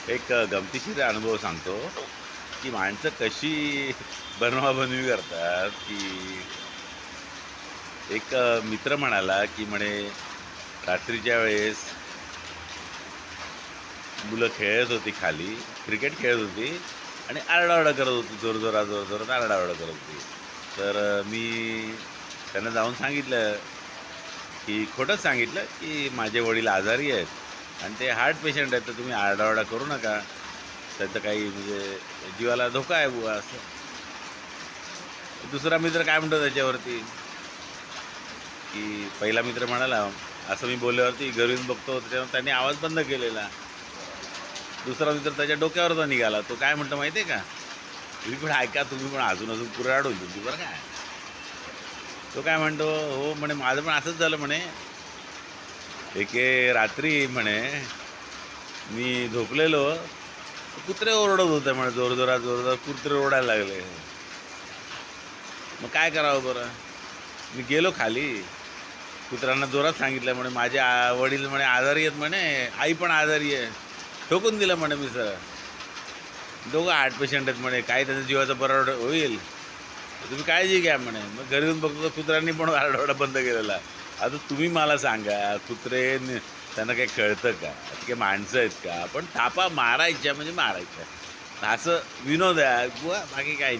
एक गमतीशीर अनुभव सांगतो, की माणसं कशी बनवाबनवी करतात, की एक मित्र म्हणाला, की म्हणे रात्रीच्या वेळेस मुलं खेळत होती खाली, क्रिकेट खेळत होती आणि आरडाओरडा करत होती, जोरजोरात, जोरजोरात आरडाओरडा करत होती. तर मी त्यांना जाऊन सांगितलं, की खोटंच सांगितलं, की माझे वडील आजारी आहेत आणि ते हार्ट पेशंट आहेत, तर तुम्ही आरडाओरडा करू नका. त्यांचं काही म्हणजे जीवाला धोका आहे बुवा असं. दुसरा मित्र काय म्हणतो त्याच्यावरती, की पहिला मित्र म्हणाला, असं मी बोलल्यावरती घरी येऊन बघतो त्याच्यावर त्यांनी आवाज बंद केलेला. दुसरा मित्र त्याच्या डोक्यावरचा निघाला. तो काय म्हणतो माहिती आहे का? तुम्ही पण ऐका, तुम्ही पण अजून कुऱ्हाड होईल तुमची बरं काय. तो काय म्हणतो, "हो," म्हणे, "माझं पण असंच झालं," म्हणे. "एके रात्री," म्हणे, "मी झोपलेलो, कुत्रे ओरडत होते," म्हणे, "जोरजोरात, जोरजोरात कुत्रे ओरडायला लागले." मग काय करावं बरं? मी गेलो खाली. कुत्र्यांना जोरात सांगितलं, म्हणे, "माझे वडील म्हणे आजारी आहेत," म्हणे, "आई पण आजारी आहे." ठोकून दिलं म्हणे मी सरळ. दोघं हार्ट पेशंट आहेत म्हणे, "काय त्यांच्या जीवाचा बरं होईल, तर तुम्ही काळजी घ्या," म्हणे. मग घरी येऊन बघतो तर कुत्र्यांनी पण आरडाओरडा बंद केलेला. आता तुम्ही मला सांगा, त्यांना काही कळतं का? ते काही माणसं आहेत का? पण थापा मारायच्या म्हणजे मारायच्या. असं विनोद आहे बुवा, बाकी काही नाही.